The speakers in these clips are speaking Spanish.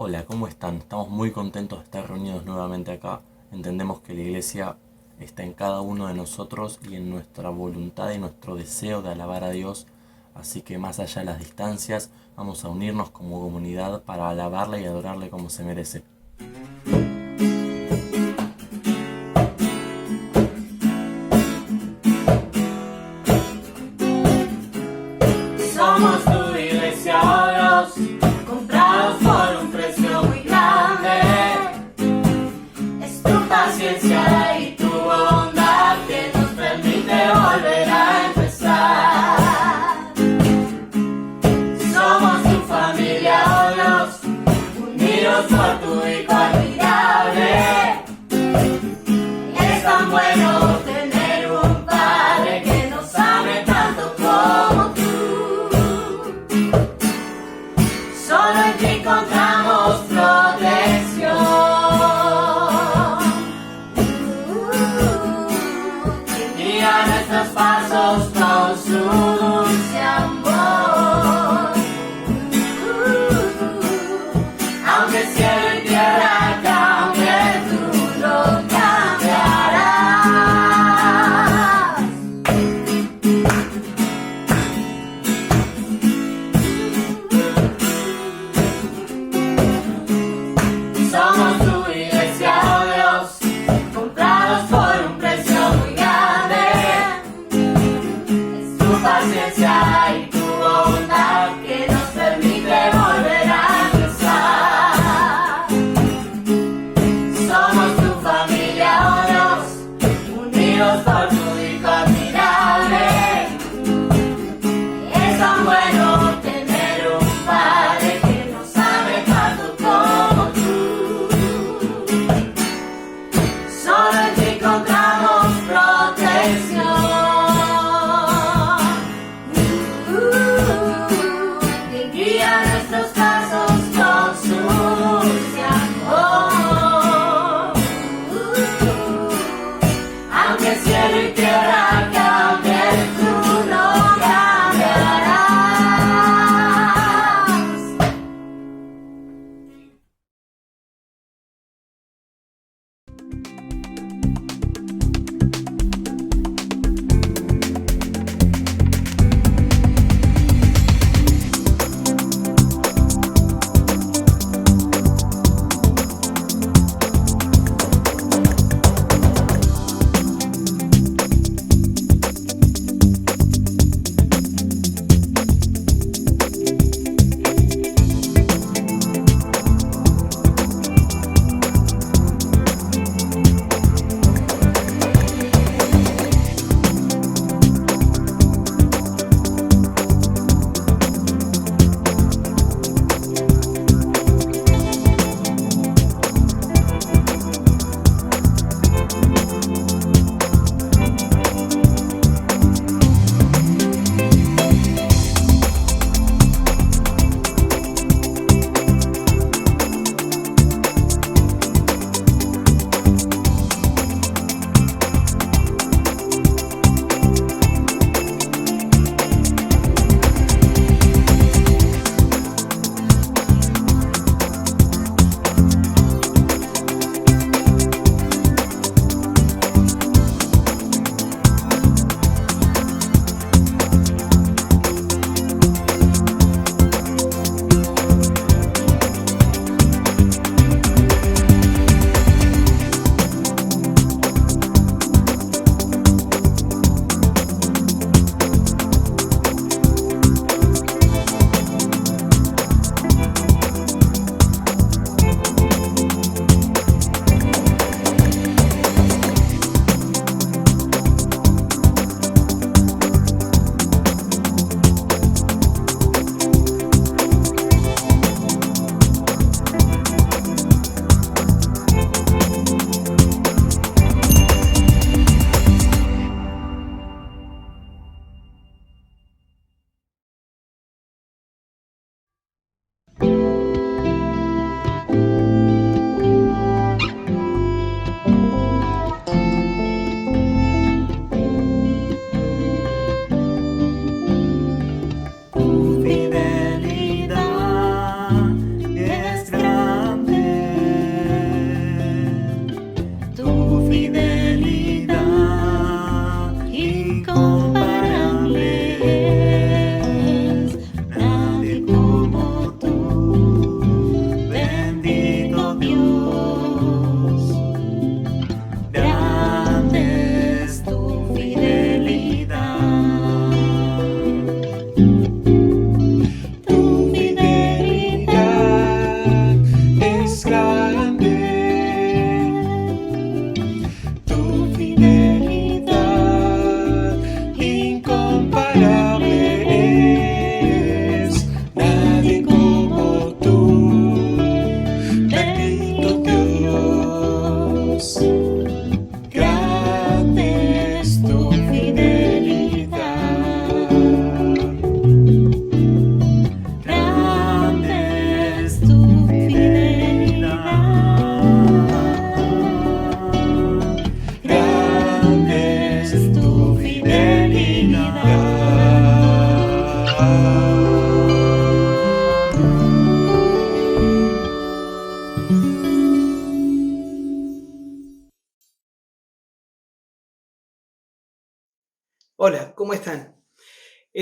Hola, ¿cómo están? Estamos muy contentos de estar reunidos nuevamente acá. Entendemos que la iglesia está en cada uno de nosotros y en nuestra voluntad y nuestro deseo de alabar a Dios. Así que más allá de las distancias, vamos a unirnos como comunidad para alabarle y adorarle como se merece. Somos tu iglesia, oh Dios, comprados por un precio muy grande. Es tu paciencia y tu bondad que nos permite volver a empezar. Somos tu familia, oh Dios, unidos por tu Hijo admirable. Es tan bueno tener un Padre que nos ame tanto como tú. Solo en ti encontramos protección. Guía nuestros pasos con su dulce amor. Aunque el cielo y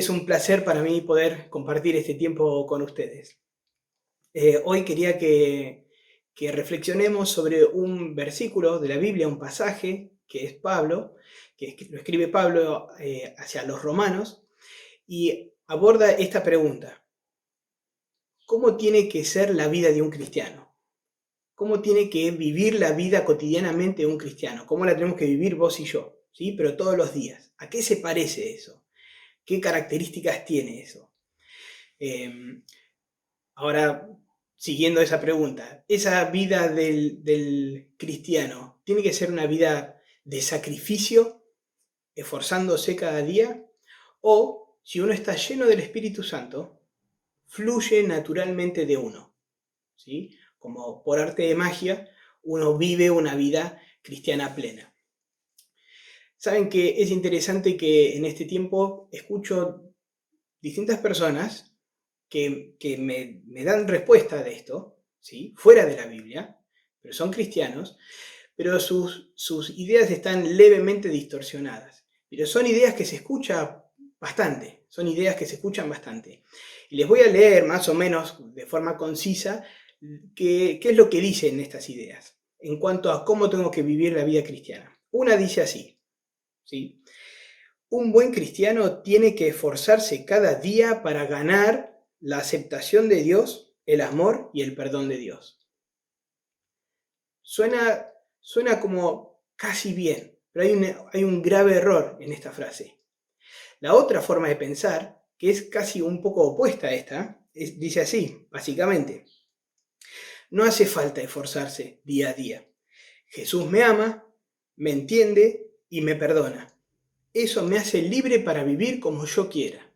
Es un placer para mí poder compartir este tiempo con ustedes. Hoy quería que reflexionemos sobre un versículo de la Biblia, un pasaje que es Pablo, que lo escribe Pablo hacia los romanos, y aborda esta pregunta: ¿cómo tiene que ser la vida de un cristiano? ¿Cómo tiene que vivir la vida cotidianamente de un cristiano? ¿Cómo la tenemos que vivir vos y yo? ¿Sí? Pero todos los días. ¿A qué se parece eso? ¿Qué características tiene eso? Ahora, siguiendo esa pregunta, ¿esa vida del cristiano tiene que ser una vida de sacrificio, esforzándose cada día? ¿O, si uno está lleno del Espíritu Santo, fluye naturalmente de uno? ¿Sí? Como por arte de magia, uno vive una vida cristiana plena. Saben que es interesante que en este tiempo escucho distintas personas que me dan respuesta de esto, ¿sí? Fuera de la Biblia, pero son cristianos, pero sus ideas están levemente distorsionadas. Pero son ideas que se escuchan bastante, Y les voy a leer más o menos de forma concisa qué es lo que dicen estas ideas en cuanto a cómo tengo que vivir la vida cristiana. Una dice así, ¿sí? Un buen cristiano tiene que esforzarse cada día para ganar la aceptación de Dios, el amor y el perdón de Dios. Suena como casi bien, pero hay un grave error en esta frase. La otra forma de pensar, que es casi un poco opuesta a esta, dice así, básicamente: no hace falta esforzarse día a día. Jesús me ama, me entiende y me perdona. Eso me hace libre para vivir como yo quiera.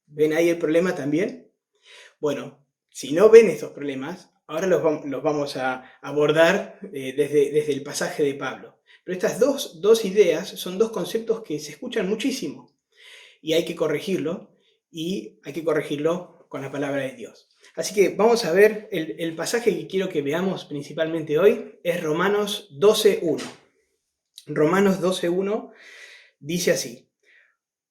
¿Ven ahí el problema también? Bueno, si no ven estos problemas, ahora los vamos a abordar desde el pasaje de Pablo. Pero estas dos ideas son dos conceptos que se escuchan muchísimo y hay que corregirlo, con la palabra de Dios. Así que vamos a ver el pasaje que quiero que veamos principalmente hoy, es Romanos 12:1. Romanos 12:1 dice así: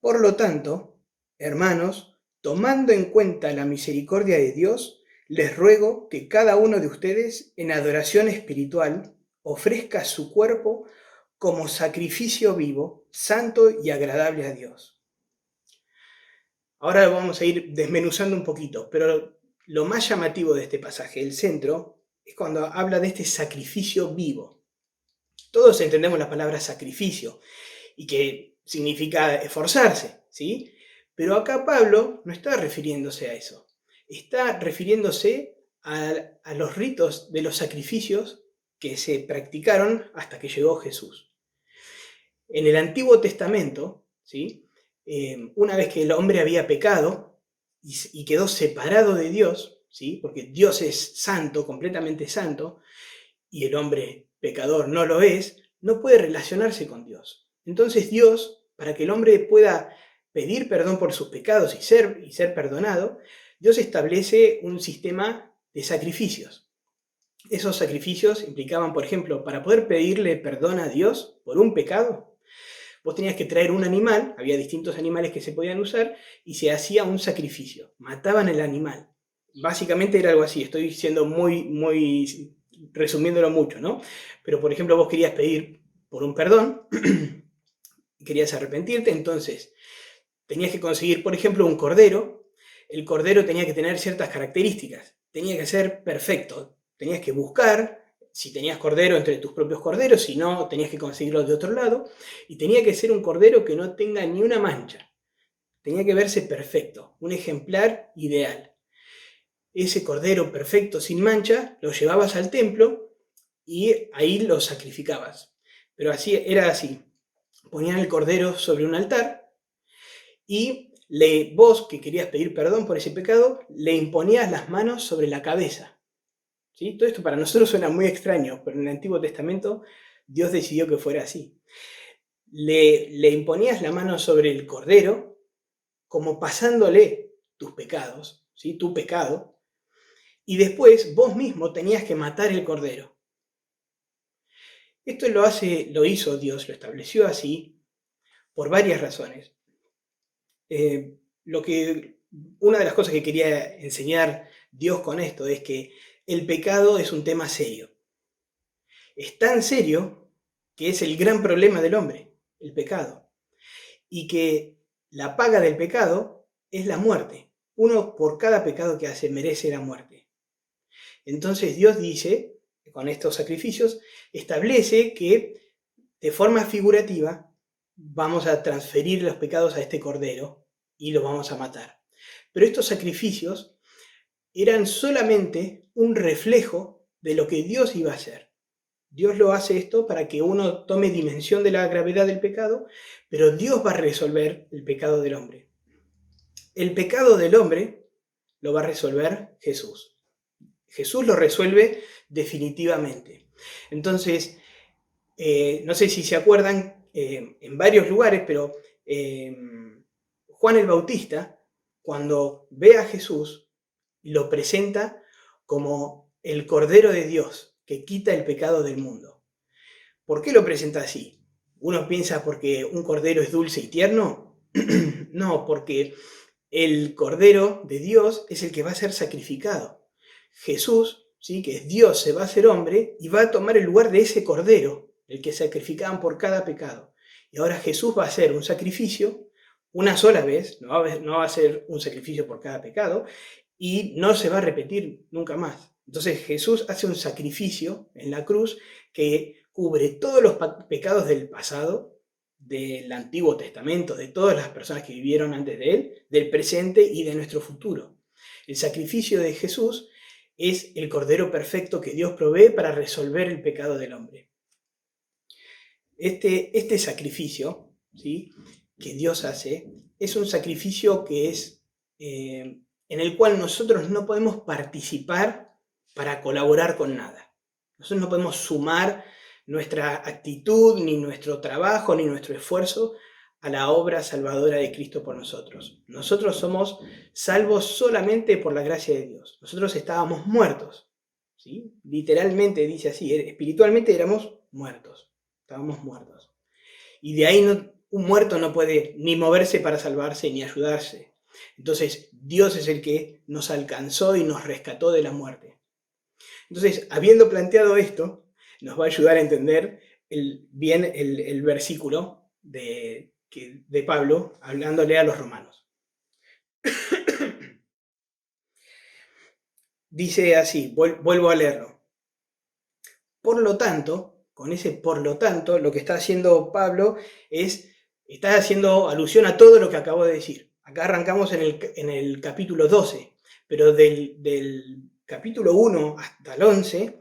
por lo tanto, hermanos, tomando en cuenta la misericordia de Dios, les ruego que cada uno de ustedes, en adoración espiritual, ofrezca su cuerpo como sacrificio vivo, santo y agradable a Dios. Ahora vamos a ir desmenuzando un poquito, pero lo más llamativo de este pasaje, el centro, es cuando habla de este sacrificio vivo. Todos entendemos la palabra sacrificio y que significa esforzarse, ¿sí? Pero acá Pablo no está refiriéndose a eso. Está refiriéndose a los ritos de los sacrificios que se practicaron hasta que llegó Jesús. En el Antiguo Testamento, ¿sí? Una vez que el hombre había pecado y quedó separado de Dios, ¿sí? Porque Dios es santo, completamente santo, y el hombre pecador no lo es, no puede relacionarse con Dios. Entonces Dios, para que el hombre pueda pedir perdón por sus pecados y ser perdonado, Dios establece un sistema de sacrificios. Esos sacrificios implicaban, por ejemplo, para poder pedirle perdón a Dios por un pecado, vos tenías que traer un animal, había distintos animales que se podían usar, y se hacía un sacrificio, mataban el animal. Básicamente era algo así, estoy siendo muy resumiéndolo mucho, ¿no? Pero, por ejemplo, vos querías pedir por un perdón, querías arrepentirte, entonces tenías que conseguir, por ejemplo, un cordero. El cordero tenía que tener ciertas características, tenía que ser perfecto, tenías que buscar si tenías cordero entre tus propios corderos, si no, tenías que conseguirlo de otro lado, y tenía que ser un cordero que no tenga ni una mancha, tenía que verse perfecto, un ejemplar ideal. Ese cordero perfecto, sin mancha, lo llevabas al templo y ahí lo sacrificabas. Pero era así, ponían el cordero sobre un altar y vos, que querías pedir perdón por ese pecado, le imponías las manos sobre la cabeza. ¿Sí? Todo esto para nosotros suena muy extraño, pero en el Antiguo Testamento Dios decidió que fuera así. Le imponías la mano sobre el cordero, como pasándole tus pecados, ¿sí? Tu pecado, y después vos mismo tenías que matar el cordero. Esto lo hizo Dios, lo estableció así, por varias razones. una de las cosas que quería enseñar Dios con esto es que el pecado es un tema serio. Es tan serio que es el gran problema del hombre, el pecado. Y que la paga del pecado es la muerte. Uno por cada pecado que hace merece la muerte. Entonces Dios dice, con estos sacrificios, establece que de forma figurativa vamos a transferir los pecados a este cordero y los vamos a matar. Pero estos sacrificios eran solamente un reflejo de lo que Dios iba a hacer. Dios lo hace esto para que uno tome dimensión de la gravedad del pecado, pero Dios va a resolver el pecado del hombre. El pecado del hombre lo va a resolver Jesús. Jesús lo resuelve definitivamente. Entonces, no sé si se acuerdan, en varios lugares, pero Juan el Bautista, cuando ve a Jesús, lo presenta como el Cordero de Dios que quita el pecado del mundo. ¿Por qué lo presenta así? Uno piensa porque un cordero es dulce y tierno. No, porque el Cordero de Dios es el que va a ser sacrificado. Jesús, ¿sí?, que es Dios, se va a hacer hombre y va a tomar el lugar de ese cordero, el que sacrificaban por cada pecado. Y ahora Jesús va a hacer un sacrificio una sola vez, no va a ser un sacrificio por cada pecado, y no se va a repetir nunca más. Entonces Jesús hace un sacrificio en la cruz que cubre todos los pecados del pasado, del Antiguo Testamento, de todas las personas que vivieron antes de él, del presente y de nuestro futuro. El sacrificio de Jesús es el Cordero perfecto que Dios provee para resolver el pecado del hombre. Este sacrificio, ¿sí?, que Dios hace, es un sacrificio que es en el cual nosotros no podemos participar para colaborar con nada. Nosotros no podemos sumar nuestra actitud, ni nuestro trabajo, ni nuestro esfuerzo a la obra salvadora de Cristo por nosotros. Nosotros somos salvos solamente por la gracia de Dios. Nosotros estábamos muertos, ¿sí? Literalmente dice así, espiritualmente éramos muertos, estábamos muertos. Y de ahí un muerto no puede ni moverse para salvarse ni ayudarse. Entonces Dios es el que nos alcanzó y nos rescató de la muerte. Entonces, habiendo planteado esto, nos va a ayudar a entender bien el versículo de Pablo hablándole a los romanos. Dice así, vuelvo a leerlo. Por lo tanto, con ese por lo tanto, lo que está haciendo Pablo está haciendo alusión a todo lo que acabo de decir. Acá arrancamos en el capítulo 12, pero del capítulo 1 hasta el 11,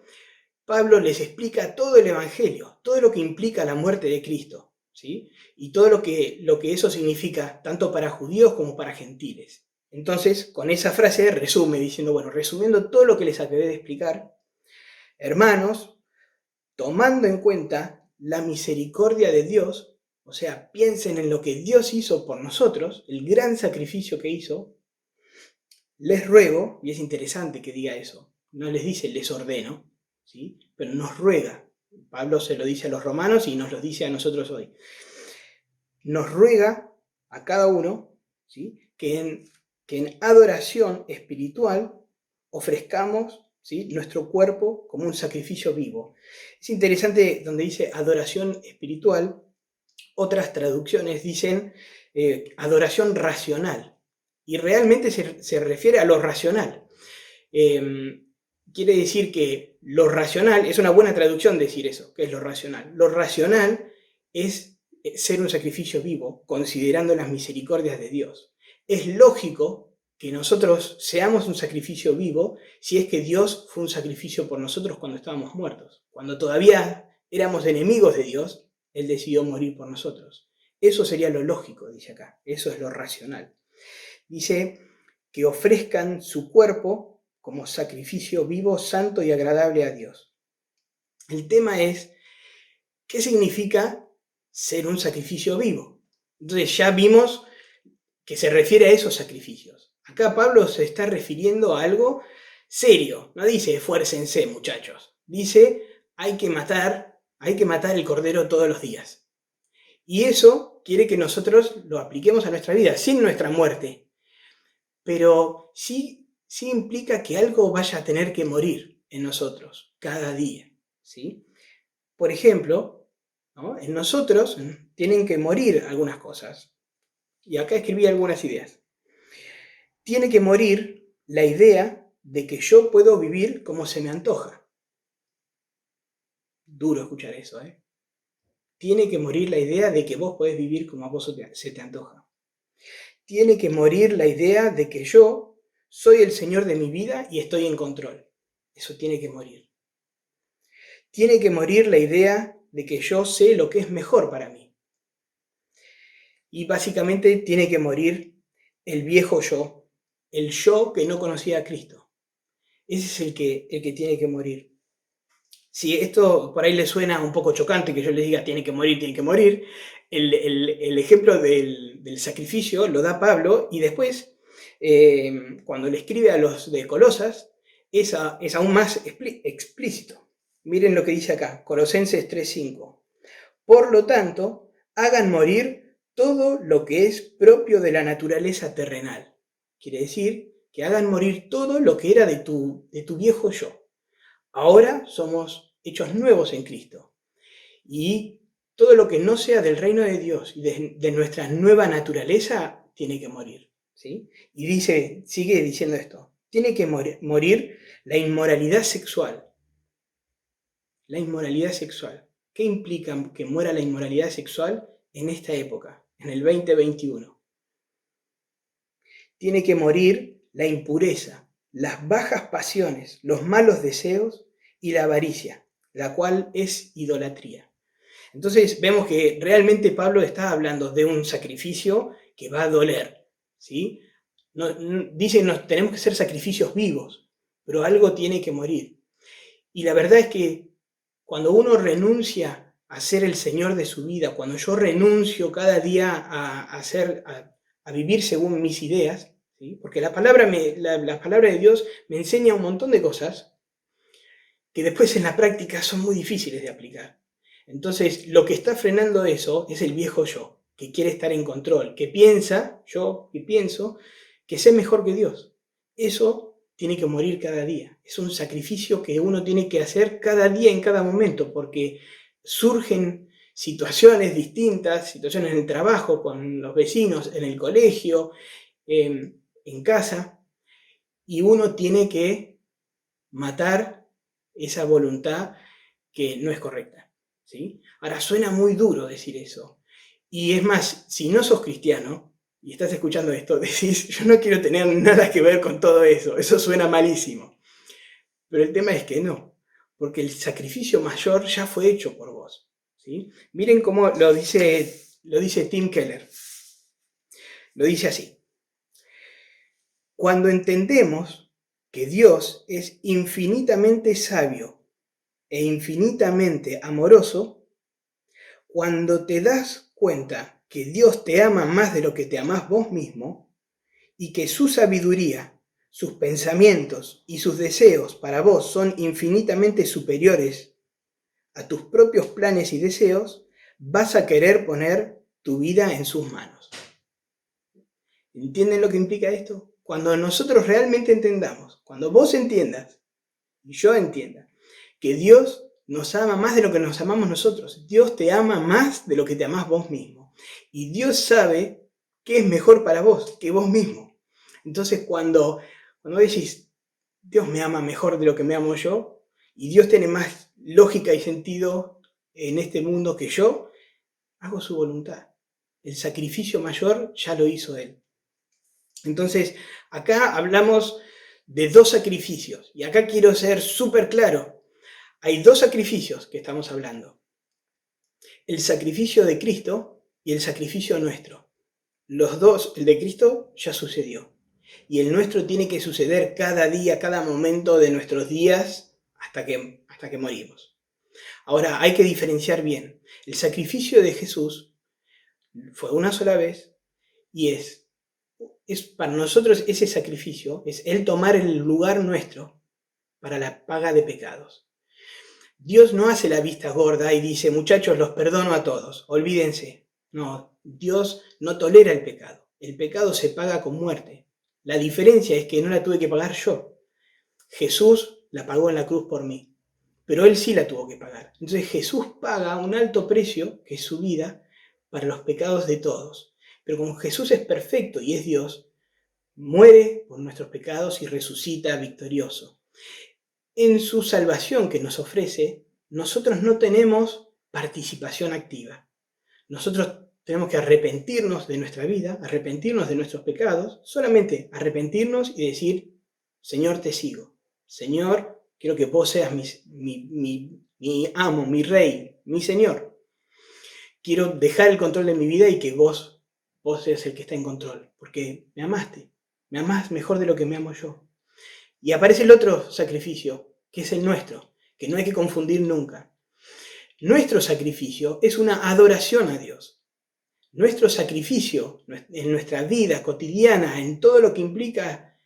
Pablo les explica todo el Evangelio, todo lo que implica la muerte de Cristo, ¿sí?, y todo lo que eso significa, tanto para judíos como para gentiles. Entonces, con esa frase resume, diciendo, bueno, resumiendo todo lo que les acabé de explicar, hermanos, tomando en cuenta la misericordia de Dios, o sea, piensen en lo que Dios hizo por nosotros, el gran sacrificio que hizo, les ruego, y es interesante que diga eso, no les dice les ordeno, ¿sí?, pero nos ruega. Pablo se lo dice a los romanos y nos lo dice a nosotros hoy. Nos ruega a cada uno, ¿sí?, que en adoración espiritual ofrezcamos, ¿sí?, nuestro cuerpo como un sacrificio vivo. Es interesante donde dice adoración espiritual, otras traducciones dicen adoración racional, y realmente se refiere a lo racional. Quiere decir que lo racional, es una buena traducción decir eso, que es lo racional. Lo racional es ser un sacrificio vivo, considerando las misericordias de Dios. Es lógico que nosotros seamos un sacrificio vivo si es que Dios fue un sacrificio por nosotros cuando estábamos muertos. Cuando todavía éramos enemigos de Dios, Él decidió morir por nosotros. Eso sería lo lógico, dice acá. Eso es lo racional. Dice que ofrezcan su cuerpo como sacrificio vivo, santo y agradable a Dios. El tema es, ¿qué significa ser un sacrificio vivo? Entonces ya vimos que se refiere a esos sacrificios. Acá Pablo se está refiriendo a algo serio. No dice esfuércense, muchachos. Dice hay que matar el cordero todos los días. Y eso quiere que nosotros lo apliquemos a nuestra vida, sin nuestra muerte. Pero sí implica que algo vaya a tener que morir en nosotros cada día, ¿sí? Por ejemplo, ¿no? En nosotros tienen que morir algunas cosas. Y acá escribí algunas ideas. Tiene que morir la idea de que yo puedo vivir como se me antoja. Duro escuchar eso, ¿eh? Tiene que morir la idea de que vos podés vivir como a vos se te antoja. Tiene que morir la idea de que yo soy el Señor de mi vida y estoy en control. Eso tiene que morir. Tiene que morir la idea de que yo sé lo que es mejor para mí. Y básicamente tiene que morir el viejo yo, el yo que no conocía a Cristo. Ese es el que tiene que morir. Si esto por ahí le suena un poco chocante que yo les diga tiene que morir, el ejemplo del sacrificio lo da Pablo y después, cuando le escribe a los de Colosas, es aún más explícito. Miren lo que dice acá, Colosenses 3:5. Por lo tanto, hagan morir todo lo que es propio de la naturaleza terrenal. Quiere decir que hagan morir todo lo que era de tu viejo yo. Ahora somos hechos nuevos en Cristo. Y todo lo que no sea del reino de Dios y de nuestra nueva naturaleza tiene que morir, ¿sí? Y sigue diciendo esto. Tiene que morir la inmoralidad sexual. La inmoralidad sexual. ¿Qué implica que muera la inmoralidad sexual en esta época, en el 2021? Tiene que morir la impureza, las bajas pasiones, los malos deseos y la avaricia, la cual es idolatría. Entonces vemos que realmente Pablo está hablando de un sacrificio que va a doler, ¿sí? Dice que tenemos que ser sacrificios vivos, pero algo tiene que morir. Y la verdad es que cuando uno renuncia a ser el Señor de su vida, cuando yo renuncio cada día a vivir según mis ideas, ¿sí? Porque la palabra de Dios me enseña un montón de cosas que después en la práctica son muy difíciles de aplicar. Entonces, lo que está frenando eso es el viejo yo, que quiere estar en control, que pienso que sé mejor que Dios. Eso tiene que morir cada día. Es un sacrificio que uno tiene que hacer cada día, en cada momento, porque surgen situaciones distintas, situaciones en el trabajo, con los vecinos, en el colegio, en casa, y uno tiene que matar esa voluntad que no es correcta, ¿sí? Ahora, suena muy duro decir eso. Y es más, si no sos cristiano y estás escuchando esto, decís, yo no quiero tener nada que ver con todo eso. Eso suena malísimo. Pero el tema es que no, porque el sacrificio mayor ya fue hecho por vos, ¿sí? Miren cómo lo dice Tim Keller. Lo dice así. Cuando entendemos que Dios es infinitamente sabio e infinitamente amoroso, cuando te das cuenta que Dios te ama más de lo que te amás vos mismo y que su sabiduría, sus pensamientos y sus deseos para vos son infinitamente superiores a tus propios planes y deseos, vas a querer poner tu vida en sus manos. ¿Entienden lo que implica esto? Cuando nosotros realmente entendamos, cuando vos entiendas y yo entienda que Dios nos ama más de lo que nos amamos nosotros. Dios te ama más de lo que te amás vos mismo. Y Dios sabe qué es mejor para vos que vos mismo. Entonces cuando decís, Dios me ama mejor de lo que me amo yo, y Dios tiene más lógica y sentido en este mundo que yo, hago su voluntad. El sacrificio mayor ya lo hizo Él. Entonces, acá hablamos de dos sacrificios. Y acá quiero ser súper claro. Hay dos sacrificios que estamos hablando. El sacrificio de Cristo y el sacrificio nuestro. Los dos, el de Cristo ya sucedió. Y el nuestro tiene que suceder cada día, cada momento de nuestros días hasta que morimos. Ahora, hay que diferenciar bien. El sacrificio de Jesús fue una sola vez y es para nosotros ese sacrificio, es Él tomar el lugar nuestro para la paga de pecados. Dios no hace la vista gorda y dice, muchachos, los perdono a todos, olvídense. No, Dios no tolera el pecado. El pecado se paga con muerte. La diferencia es que no la tuve que pagar yo. Jesús la pagó en la cruz por mí, pero Él sí la tuvo que pagar. Entonces Jesús paga un alto precio, que es su vida, para los pecados de todos. Pero como Jesús es perfecto y es Dios, muere por nuestros pecados y resucita victorioso. En su salvación que nos ofrece, nosotros no tenemos participación activa. Nosotros tenemos que arrepentirnos de nuestra vida, arrepentirnos de nuestros pecados, solamente arrepentirnos y decir, Señor, te sigo. Señor, quiero que vos seas mi amo, mi rey, mi Señor. Quiero dejar el control de mi vida y que vos seas el que está en control, porque me amaste. Me amás mejor de lo que me amo yo. Y aparece el otro sacrificio, que es el nuestro, que no hay que confundir nunca. Nuestro sacrificio es una adoración a Dios. Nuestro sacrificio en nuestra vida cotidiana, en todo lo que implica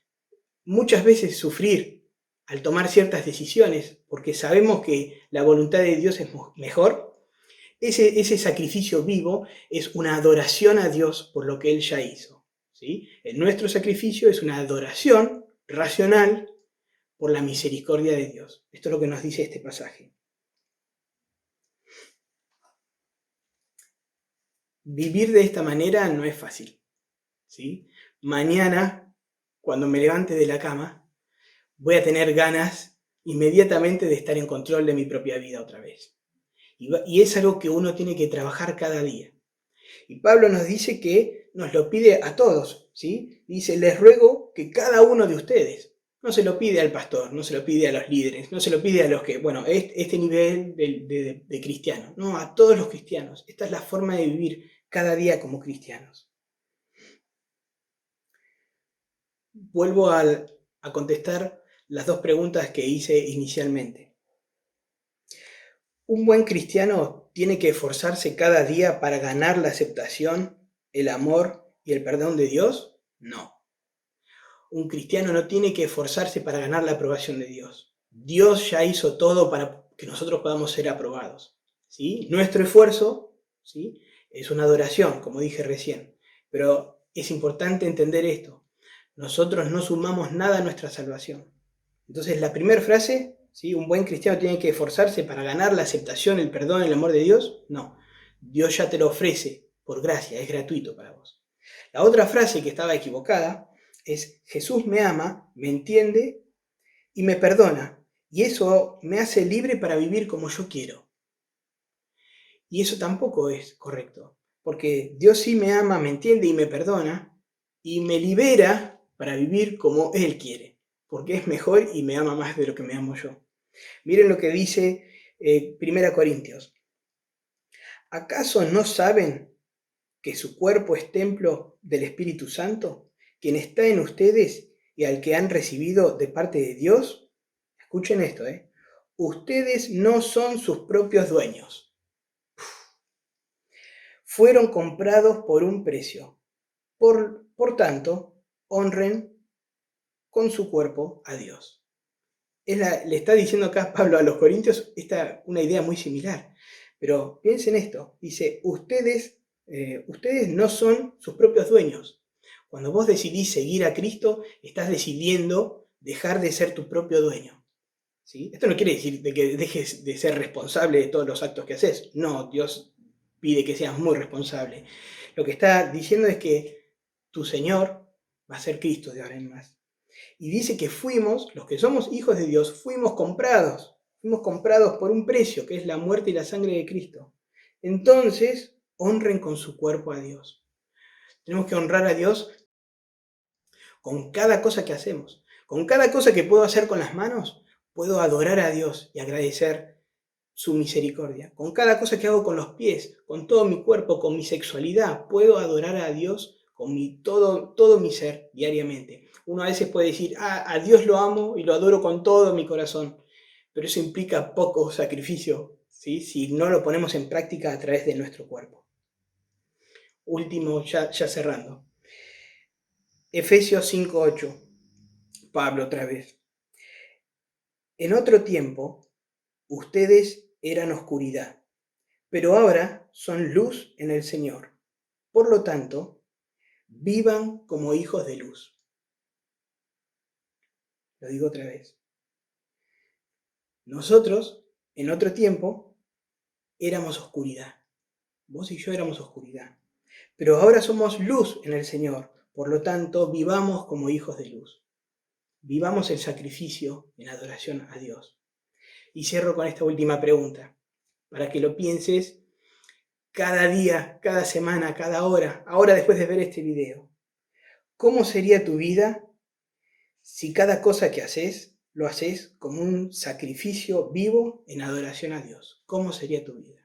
muchas veces sufrir al tomar ciertas decisiones, porque sabemos que la voluntad de Dios es mejor, ese sacrificio vivo es una adoración a Dios por lo que Él ya hizo. ¿Sí? Nuestro sacrificio es una adoración racional por la misericordia de Dios. Esto es lo que nos dice este pasaje. Vivir de esta manera no es fácil, ¿sí? Mañana, cuando me levante de la cama, voy a tener ganas inmediatamente de estar en control de mi propia vida otra vez. Y es algo que uno tiene que trabajar cada día. Y Pablo nos dice que nos lo pide a todos, ¿sí? Dice, les ruego que cada uno de ustedes, no se lo pide al pastor, no se lo pide a los líderes, no se lo pide a los que, bueno, este nivel de cristiano, no, a todos los cristianos. Esta es la forma de vivir cada día como cristianos. Vuelvo a contestar las dos preguntas que hice inicialmente. ¿Un buen cristiano tiene que esforzarse cada día para ganar la aceptación, el amor y el perdón de Dios? No. Un cristiano no tiene que esforzarse para ganar la aprobación de Dios. Dios ya hizo todo para que nosotros podamos ser aprobados, ¿sí? Nuestro esfuerzo, ¿sí?, es una adoración, como dije recién. Pero es importante entender esto. Nosotros no sumamos nada a nuestra salvación. Entonces, la primera frase, ¿sí?, un buen cristiano tiene que esforzarse para ganar la aceptación, el perdón, el amor de Dios. No. Dios ya te lo ofrece por gracia, es gratuito para vos. La otra frase que estaba equivocada es, Jesús me ama, me entiende y me perdona. Y eso me hace libre para vivir como yo quiero. Y eso tampoco es correcto, porque Dios sí me ama, me entiende y me perdona, y me libera para vivir como Él quiere, porque es mejor y me ama más de lo que me amo yo. Miren lo que dice 1 Corintios. ¿Acaso no saben que su cuerpo es templo del Espíritu Santo, quien está en ustedes y al que han recibido de parte de Dios? Escuchen esto, ustedes no son sus propios dueños. Fueron comprados por un precio. Por tanto, honren con su cuerpo a Dios. Le está diciendo acá Pablo a los Corintios una idea muy similar. Pero piensen esto, dice, ustedes no son sus propios dueños. Cuando vos decidís seguir a Cristo, estás decidiendo dejar de ser tu propio dueño. ¿Sí? Esto no quiere decir de que dejes de ser responsable de todos los actos que haces. No, Dios pide que seas muy responsable. Lo que está diciendo es que tu Señor va a ser Cristo de ahora en más. Y dice que los que somos hijos de Dios, fuimos comprados por un precio, que es la muerte y la sangre de Cristo. Entonces, honren con su cuerpo a Dios. Tenemos que honrar a Dios con cada cosa que hacemos. Con cada cosa que puedo hacer con las manos, puedo adorar a Dios y agradecer su misericordia. Con cada cosa que hago con los pies, con todo mi cuerpo, con mi sexualidad, puedo adorar a Dios con todo mi ser diariamente. Uno a veces puede decir, a Dios lo amo y lo adoro con todo mi corazón, pero eso implica poco sacrificio, ¿sí?, si no lo ponemos en práctica a través de nuestro cuerpo. Último, ya cerrando. Efesios 5:8. Pablo otra vez. En otro tiempo, ustedes eran oscuridad, pero ahora son luz en el Señor. Por lo tanto, vivan como hijos de luz. Lo digo otra vez. Nosotros, en otro tiempo, éramos oscuridad. Vos y yo éramos oscuridad. Pero ahora somos luz en el Señor. Por lo tanto, vivamos como hijos de luz. Vivamos el sacrificio en adoración a Dios. Y cierro con esta última pregunta, para que lo pienses cada día, cada semana, cada hora, ahora después de ver este video. ¿Cómo sería tu vida si cada cosa que haces lo haces como un sacrificio vivo en adoración a Dios? ¿Cómo sería tu vida?